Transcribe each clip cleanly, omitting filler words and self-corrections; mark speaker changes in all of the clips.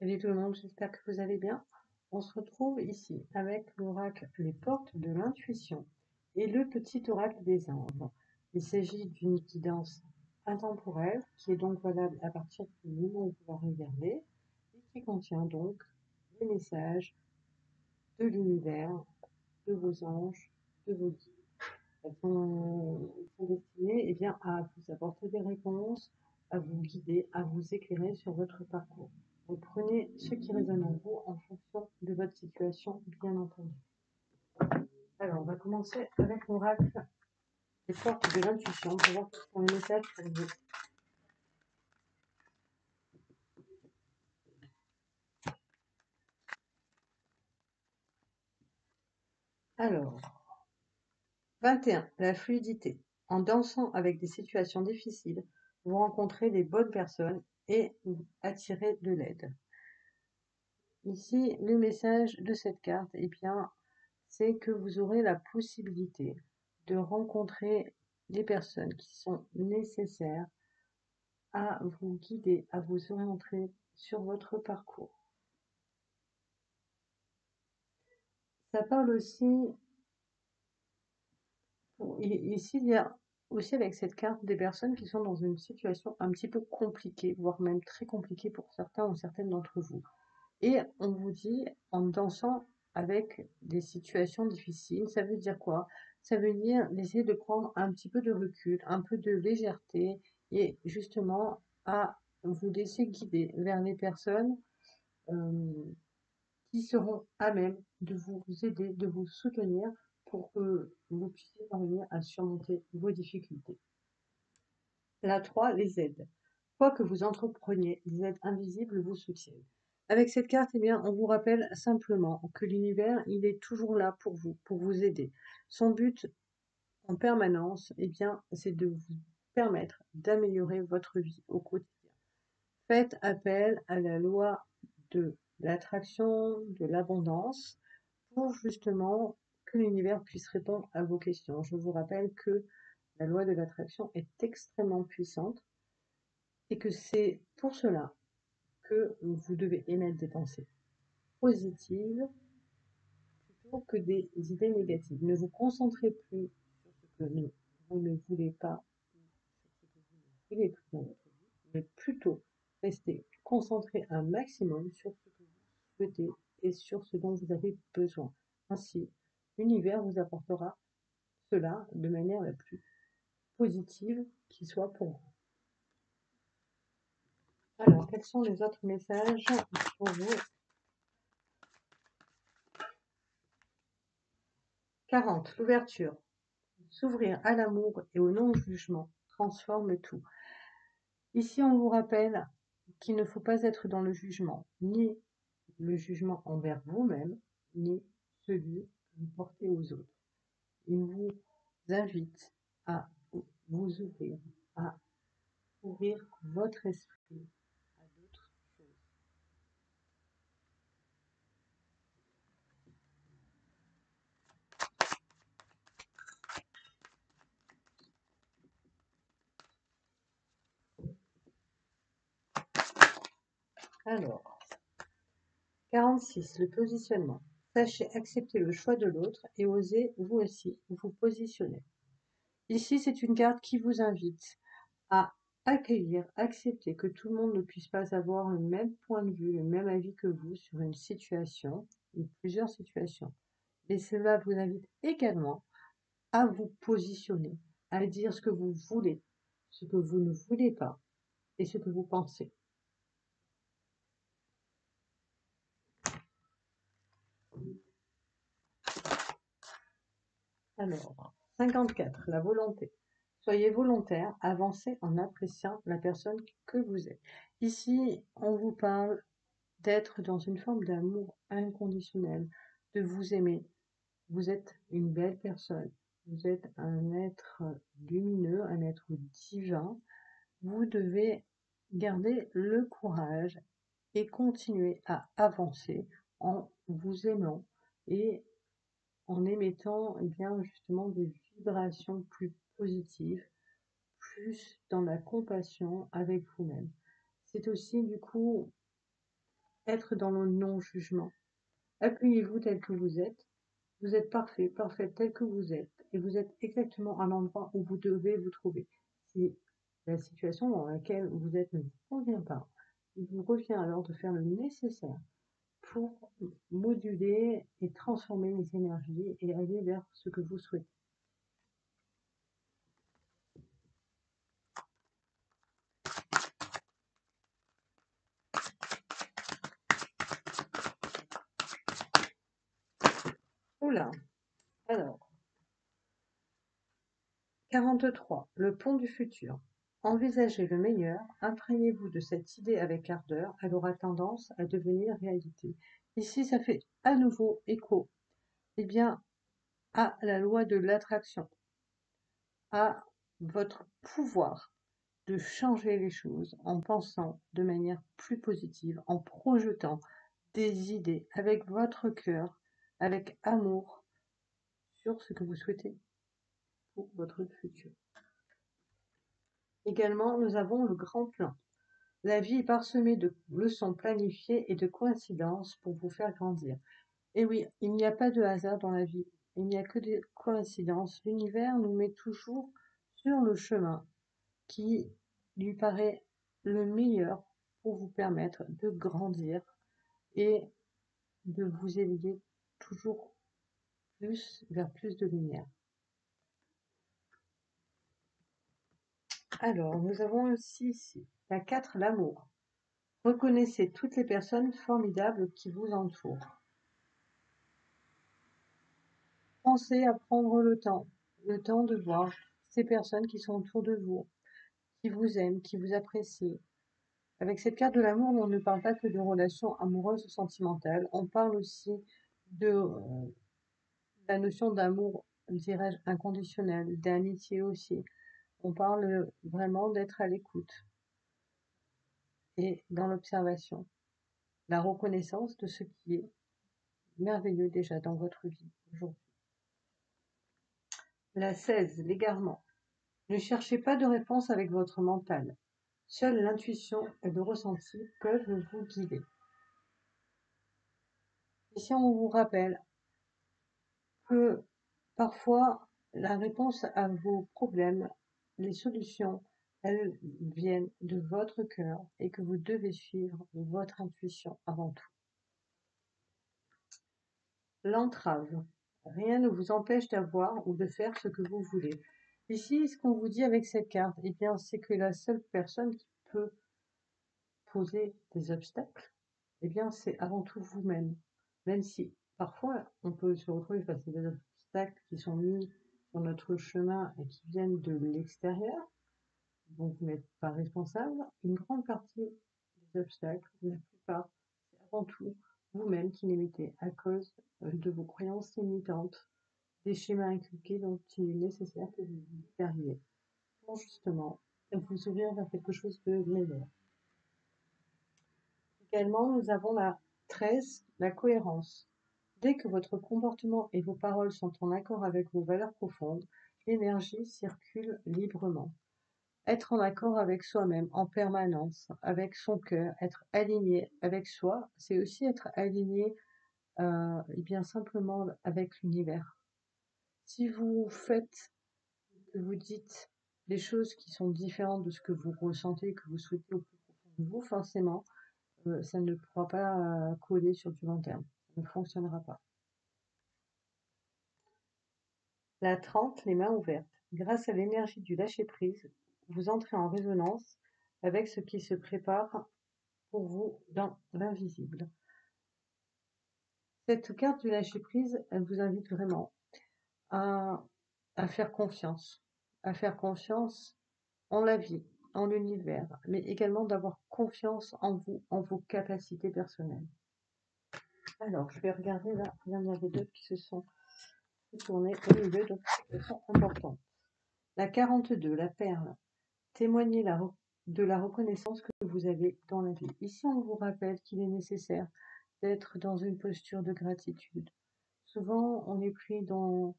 Speaker 1: Salut tout le monde, j'espère que vous allez bien. On se retrouve ici avec l'oracle Les Portes de l'intuition et le petit oracle des anges. Il s'agit d'une guidance intemporelle qui est donc valable à partir du moment où vous la regardez et qui contient donc les messages de l'univers, de vos anges, de vos guides. Elles sont destinées bien, à vous apporter des réponses, à vous guider, à vous éclairer sur votre parcours. Donc prenez ce qui résonne en vous en fonction de votre situation, bien entendu. Alors, on va commencer avec l'oracle des portes de l'intuition pour voir quels sont les messages pour vous. Alors, 21, la fluidité. En dansant avec des situations difficiles, vous rencontrez les bonnes personnes et vous attirez de l'aide. Ici, le message de cette carte, c'est que vous aurez la possibilité de rencontrer les personnes qui sont nécessaires à vous guider, à vous orienter sur votre parcours. Ça parle aussi, ici il y a aussi avec cette carte des personnes qui sont dans une situation un petit peu compliquée, voire même très compliquée pour certains ou certaines d'entre vous. Et on vous dit, en dansant avec des situations difficiles, ça veut dire quoi? Ça veut dire d'essayer de prendre un petit peu de recul, un peu de légèreté et justement à vous laisser guider vers les personnes qui seront à même de vous aider, de vous soutenir pour que vous puissiez parvenir à surmonter vos difficultés. La 3, les aides. Quoi que vous entrepreniez, les aides invisibles vous soutiennent. Avec cette carte, on vous rappelle simplement que l'univers, il est toujours là pour vous aider. Son but en permanence, c'est de vous permettre d'améliorer votre vie au quotidien. Faites appel à la loi de l'attraction, de l'abondance, pour justement que l'univers puisse répondre à vos questions. Je vous rappelle que la loi de l'attraction est extrêmement puissante et que c'est pour cela que vous devez émettre des pensées positives plutôt que des idées négatives. Ne vous concentrez plus sur ce que vous ne voulez pas, sur ce que vous ne voulez plus dans votre vie, mais plutôt restez concentré un maximum sur ce que vous souhaitez et sur ce dont vous avez besoin. Ainsi, l'univers vous apportera cela de manière la plus positive qui soit pour vous. Alors, quels sont les autres messages pour vous? 40, l'ouverture. S'ouvrir à l'amour et au non-jugement transforme tout. Ici, on vous rappelle qu'il ne faut pas être dans le jugement, ni le jugement envers vous-même, ni celui que vous portez aux autres. Il vous invite à vous ouvrir, à ouvrir votre esprit à d'autres choses. Alors, 46, le positionnement. Sachez accepter le choix de l'autre et osez vous aussi vous positionner. Ici, c'est une carte qui vous invite à accueillir, accepter que tout le monde ne puisse pas avoir le même point de vue, le même avis que vous sur une situation ou plusieurs situations. Et cela vous invite également à vous positionner, à dire ce que vous voulez, ce que vous ne voulez pas et ce que vous pensez. Alors, 54, la volonté. Soyez volontaire, avancez en appréciant la personne que vous êtes. Ici, on vous parle d'être dans une forme d'amour inconditionnel, de vous aimer. Vous êtes une belle personne, vous êtes un être lumineux, un être divin. Vous devez garder le courage et continuer à avancer en vous aimant et en émettant justement des vibrations plus positives, plus dans la compassion avec vous-même. C'est aussi du coup être dans le non-jugement. Accueillez-vous tel que vous êtes. Vous êtes parfait, parfaite tel que vous êtes, et vous êtes exactement à l'endroit où vous devez vous trouver. Si la situation dans laquelle vous êtes ne vous convient pas, il vous revient alors de faire le nécessaire pour moduler et transformer les énergies et aller vers ce que vous souhaitez. Oula, alors, 43. Le pont du futur. Envisagez le meilleur, imprégnez-vous de cette idée avec ardeur, elle aura tendance à devenir réalité. Ici, ça fait à nouveau écho, eh bien, à la loi de l'attraction, à votre pouvoir de changer les choses en pensant de manière plus positive, en projetant des idées avec votre cœur, avec amour sur ce que vous souhaitez pour votre futur. Également, nous avons le grand plan. La vie est parsemée de leçons planifiées et de coïncidences pour vous faire grandir. Et oui, il n'y a pas de hasard dans la vie, il n'y a que des coïncidences. L'univers nous met toujours sur le chemin qui lui paraît le meilleur pour vous permettre de grandir et de vous élever toujours plus vers plus de lumière. Alors, nous avons aussi ici la 4, l'amour. Reconnaissez toutes les personnes formidables qui vous entourent. Pensez à prendre le temps de voir ces personnes qui sont autour de vous, qui vous aiment, qui vous apprécient. Avec cette carte de l'amour, on ne parle pas que de relations amoureuses ou sentimentales, on parle aussi de la notion d'amour, dirais-je, inconditionnel, d'amitié aussi. On parle vraiment d'être à l'écoute et dans l'observation, la reconnaissance de ce qui est merveilleux déjà dans votre vie aujourd'hui. La 16, l'égarement. Ne cherchez pas de réponse avec votre mental. Seule l'intuition et le ressenti peuvent vous guider. Ici, on vous rappelle que parfois, la réponse à vos problèmes, les solutions, elles viennent de votre cœur et que vous devez suivre votre intuition avant tout. L'entrave. Rien ne vous empêche d'avoir ou de faire ce que vous voulez. Ici, ce qu'on vous dit avec cette carte, eh bien, c'est que la seule personne qui peut poser des obstacles, eh bien, c'est avant tout vous-même. Même si parfois on peut se retrouver face à des obstacles qui sont mis sur notre chemin et qui viennent de l'extérieur, donc vous n'êtes pas responsable. Une grande partie des obstacles, la plupart, c'est avant tout vous-même qui les mettez à cause de vos croyances limitantes, des schémas inculqués dont il est nécessaire que vous vous libériez pour justement vous ouvrir vers quelque chose de meilleur. Également, nous avons la 13, la cohérence. Dès que votre comportement et vos paroles sont en accord avec vos valeurs profondes, l'énergie circule librement. Être en accord avec soi-même en permanence, avec son cœur, être aligné avec soi, c'est aussi être aligné et bien simplement avec l'univers. Si vous faites, que vous dites des choses qui sont différentes de ce que vous ressentez, que vous souhaitez au plus profond de vous, forcément, ça ne pourra pas coller sur du long terme. Ça ne fonctionnera pas. La 30, les mains ouvertes. Grâce à l'énergie du lâcher-prise, vous entrez en résonance avec ce qui se prépare pour vous dans l'invisible. Cette carte du lâcher-prise, elle vous invite vraiment à, à faire confiance en la vie, en l'univers, mais également d'avoir confiance en vous, en vos capacités personnelles. Alors, je vais regarder là, il y en avait d'autres qui se sont tournées au milieu, donc elles sont importantes. La 42, la perle. Témoignez de la reconnaissance que vous avez dans la vie. Ici, on vous rappelle qu'il est nécessaire d'être dans une posture de gratitude. Souvent, on est pris dans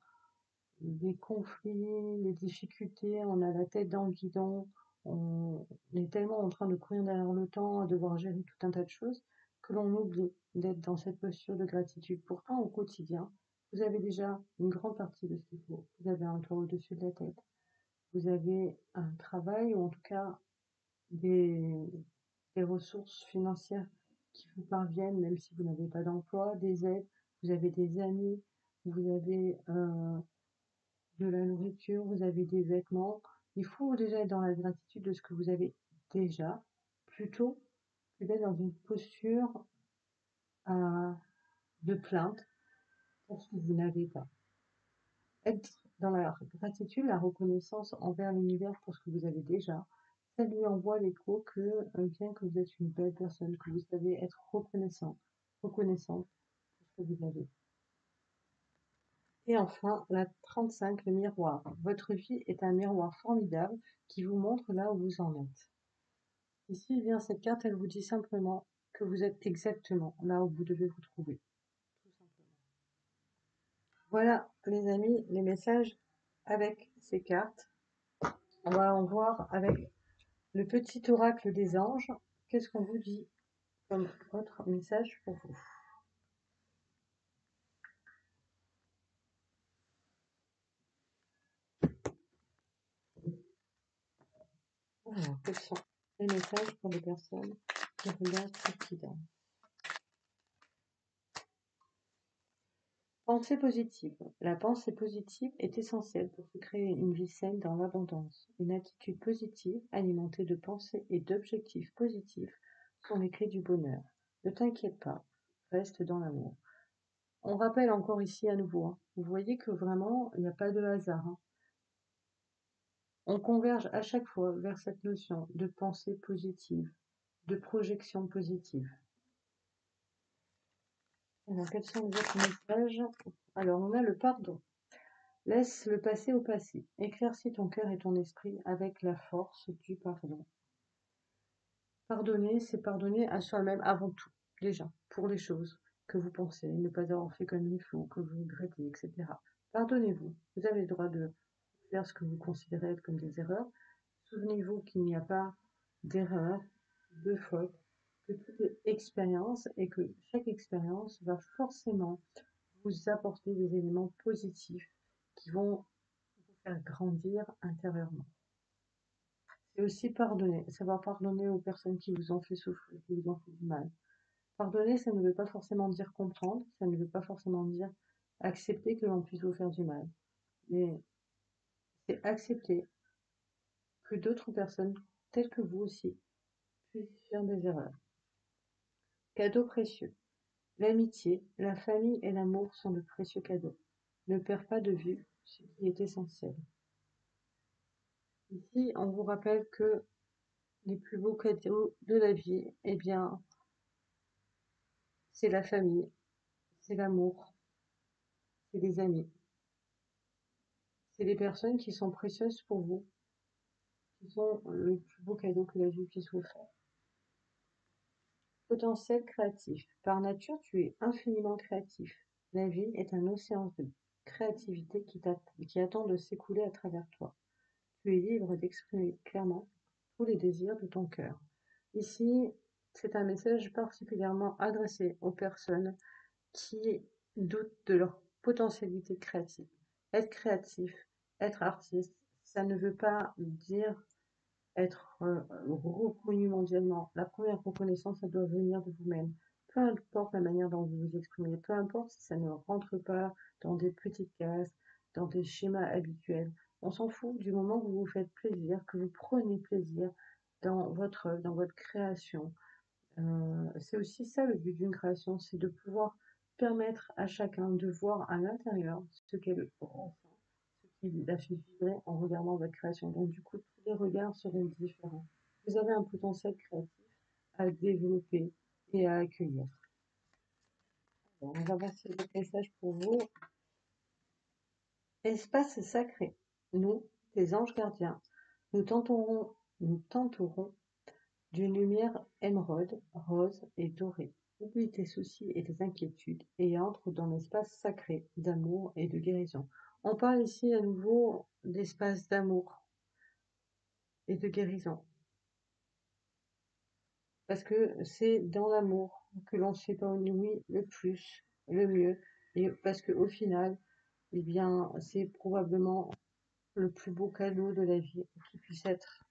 Speaker 1: des conflits, les difficultés, on a la tête dans le guidon, on est tellement en train de courir derrière le temps, à devoir gérer tout un tas de choses, que l'on oublie d'être dans cette posture de gratitude. Pourtant, au quotidien, vous avez déjà une grande partie de ce qu'il faut. Vous avez un toit au-dessus de la tête. Vous avez un travail ou en tout cas des, des ressources financières qui vous parviennent, même si vous n'avez pas d'emploi, des aides, vous avez des amis, vous avez de la nourriture, vous avez des vêtements. Il faut déjà être dans la gratitude de ce que vous avez déjà, plutôt que d'être dans une posture de plainte pour ce que vous n'avez pas. Être dans la gratitude, la reconnaissance envers l'univers pour ce que vous avez déjà, ça lui envoie l'écho que bien que vous êtes une belle personne, que vous savez être reconnaissante pour ce que vous avez. Et enfin, la 35, le miroir. Votre vie est un miroir formidable qui vous montre là où vous en êtes. Ici, eh bien, cette carte, elle vous dit simplement que vous êtes exactement là où vous devez vous trouver. Tout simplement. Voilà, les amis, les messages avec ces cartes. On va en voir avec le petit oracle des anges. Qu'est-ce qu'on vous dit comme autre message pour vous? Alors, quels sont les messages pour les personnes qui regardent ce guide? Pensée positive. La pensée positive est essentielle pour se créer une vie saine dans l'abondance. Une attitude positive, alimentée de pensées et d'objectifs positifs, sont les clés du bonheur. Ne t'inquiète pas, reste dans l'amour. On rappelle encore ici à nouveau, hein, vous voyez que vraiment, il n'y a pas de hasard. Hein. On converge à chaque fois vers cette notion de pensée positive, de projection positive. Alors, quels sont les autres messages? Alors, on a le pardon. Laisse le passé au passé. Éclaircis ton cœur et ton esprit avec la force du pardon. Pardonner, c'est pardonner à soi-même avant tout, déjà, pour les choses que vous pensez, ne pas avoir fait comme il faut, que vous regrettez, etc. Pardonnez-vous. Vous avez le droit de faire ce que vous considérez être comme des erreurs. Souvenez-vous qu'il n'y a pas d'erreur, de faute, que tout est expérience et que chaque expérience va forcément vous apporter des éléments positifs qui vont vous faire grandir intérieurement. C'est aussi pardonner, savoir pardonner aux personnes qui vous ont fait souffrir, qui vous ont fait du mal. Pardonner, ça ne veut pas forcément dire comprendre, ça ne veut pas forcément dire accepter que l'on puisse vous faire du mal. Mais c'est accepter que d'autres personnes, telles que vous aussi, puissent faire des erreurs. Cadeaux précieux. L'amitié, la famille et l'amour sont de précieux cadeaux. Ne perds pas de vue ce qui est essentiel. Ici, on vous rappelle que les plus beaux cadeaux de la vie, eh bien, c'est la famille, c'est l'amour, c'est les amis. C'est des personnes qui sont précieuses pour vous, qui sont le plus beau cadeau que la vie puisse vous faire. Potentiel créatif. Par nature, tu es infiniment créatif. La vie est un océan de créativité qui attend de s'écouler à travers toi. Tu es libre d'exprimer clairement tous les désirs de ton cœur. Ici, c'est un message particulièrement adressé aux personnes qui doutent de leur potentialité créative. Être créatif, être artiste, ça ne veut pas dire être reconnu mondialement. La première reconnaissance, ça doit venir de vous-même. Peu importe la manière dont vous vous exprimez, peu importe si ça ne rentre pas dans des petites cases, dans des schémas habituels. On s'en fout du moment que vous vous faites plaisir, que vous prenez plaisir dans votre œuvre, dans votre création. C'est aussi ça le but d'une création, c'est de pouvoir permettre à chacun de voir à l'intérieur ce qu'elle ressent, ce qui la fait vibrer en regardant votre création. Donc du coup, tous les regards seront différents. Vous avez un potentiel créatif à développer et à accueillir. Alors, on va voir si le message pour vous. Espace sacré. Nous, tes anges gardiens, nous tenterons d'une lumière émeraude, rose et dorée. Oublie tes soucis et tes inquiétudes et entre dans l'espace sacré d'amour et de guérison. On parle ici à nouveau d'espace d'amour et de guérison. parce que c'est dans l'amour que l'on s'épanouit le plus, le mieux, et parce que au final, eh bien, c'est probablement le plus beau cadeau de la vie qui puisse être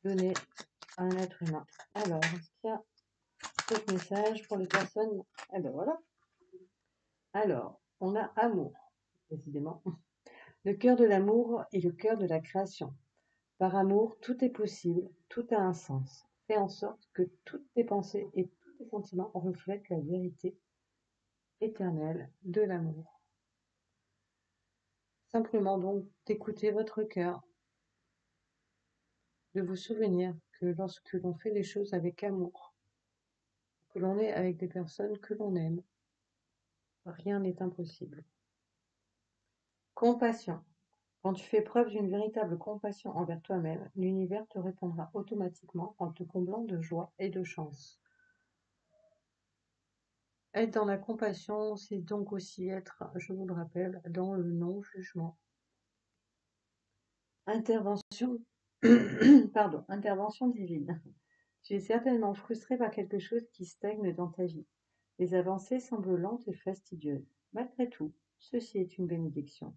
Speaker 1: donné à un être humain. Alors, est-ce qu'il y a d'autres messages pour les personnes? Eh ben voilà. Alors, on a amour, décidément. Le cœur de l'amour est le cœur de la création. Par amour, tout est possible, tout a un sens. Fais en sorte que toutes tes pensées et tous tes sentiments reflètent la vérité éternelle de l'amour. Simplement donc d'écouter votre cœur, de vous souvenir que lorsque l'on fait les choses avec amour, que l'on est avec des personnes que l'on aime, rien n'est impossible. Compassion. Quand tu fais preuve d'une véritable compassion envers toi-même, l'univers te répondra automatiquement en te comblant de joie et de chance. Être dans la compassion, c'est donc aussi être, je vous le rappelle, dans le non-jugement. Intervention, pardon, intervention divine. Tu es certainement frustré par quelque chose qui stagne dans ta vie. Les avancées semblent lentes et fastidieuses. Malgré tout, ceci est une bénédiction.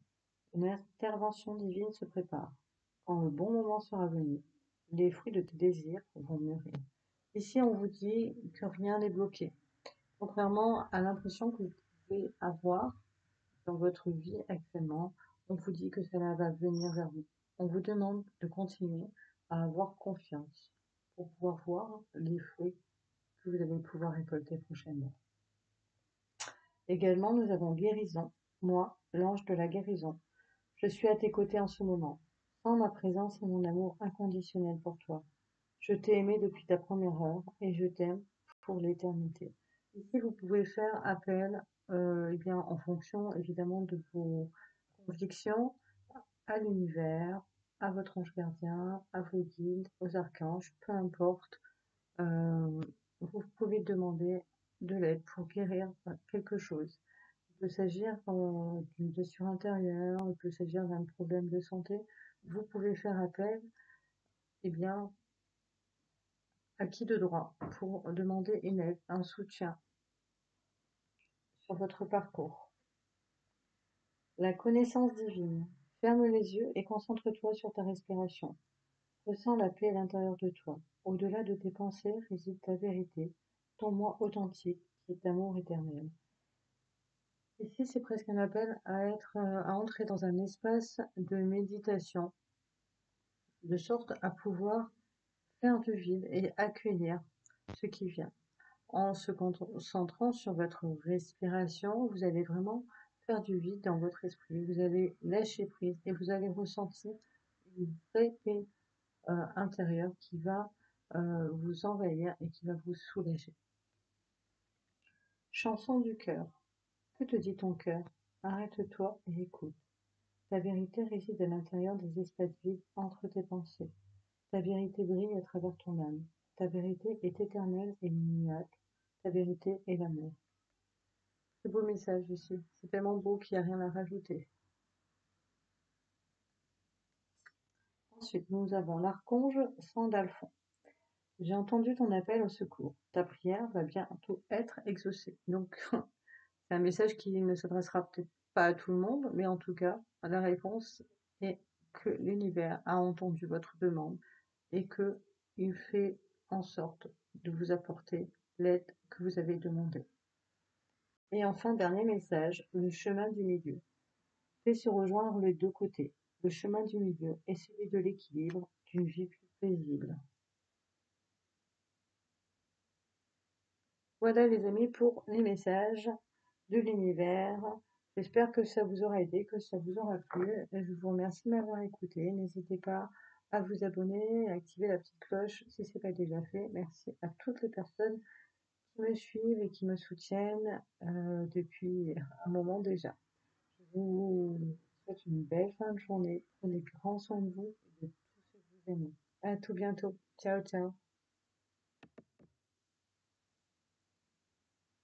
Speaker 1: Une intervention divine se prépare. Quand le bon moment sera venu, les fruits de tes désirs vont mûrir. Ici, on vous dit que rien n'est bloqué, contrairement à l'impression que vous pouvez avoir dans votre vie actuellement. On vous dit que cela va venir vers vous. On vous demande de continuer à avoir confiance pour pouvoir voir les fruits que vous allez pouvoir récolter prochainement. Également, nous avons guérison. Moi, l'ange de la guérison, je suis à tes côtés en ce moment. Sens ma présence et mon amour inconditionnel pour toi. Je t'ai aimé depuis ta première heure et je t'aime pour l'éternité. Ici, vous pouvez faire appel, eh bien, en fonction évidemment de vos convictions, à l'univers, à votre ange gardien, à vos guides, aux archanges, peu importe. Euh, Vous pouvez demander de l'aide pour guérir quelque chose. Il peut s'agir d'une blessure intérieure, il peut s'agir d'un problème de santé. Vous pouvez faire appel, eh bien, à qui de droit pour demander une aide, un soutien sur votre parcours. La connaissance divine. Ferme les yeux et concentre-toi sur ta respiration. Ressens la paix à l'intérieur de toi. Au-delà de tes pensées réside ta vérité, ton moi authentique, qui est l'amour éternel. Ici, c'est presque un appel à entrer dans un espace de méditation, de sorte à pouvoir faire du vide et accueillir ce qui vient. En se concentrant sur votre respiration, vous allez vraiment faire du vide dans votre esprit. Vous allez lâcher prise et vous allez ressentir une vraie paix intérieure qui va vous envahir et qui va vous soulager. Chanson du cœur. Que te dit ton cœur? Arrête-toi et écoute. Ta vérité réside à l'intérieur des espaces vides entre tes pensées. Ta vérité brille à travers ton âme. Ta vérité est éternelle et immuable. Ta vérité est l'amour. C'est beau message ici. C'est tellement beau qu'il n'y a rien à rajouter. Ensuite, nous avons l'archange Sandalphon. J'ai entendu ton appel au secours. Ta prière va bientôt être exaucée. Donc, c'est un message qui ne s'adressera peut-être pas à tout le monde, mais en tout cas, la réponse est que l'univers a entendu votre demande et qu'il fait en sorte de vous apporter l'aide que vous avez demandée. Et enfin, dernier message, le chemin du milieu. Fait se rejoindre les deux côtés. Le chemin du milieu est celui de l'équilibre, d'une vie plus paisible. Voilà les amis pour les messages de l'univers. J'espère que ça vous aura aidé, que ça vous aura plu. Je vous remercie de m'avoir écouté. N'hésitez pas à vous abonner, à activer la petite cloche si ce n'est pas déjà fait. Merci à toutes les personnes qui me suivent et qui me soutiennent depuis un moment déjà. Je vous souhaite une belle fin de journée. Prenez grand soin de vous et de tous ceux que vous aimez. À tout bientôt. Ciao, ciao.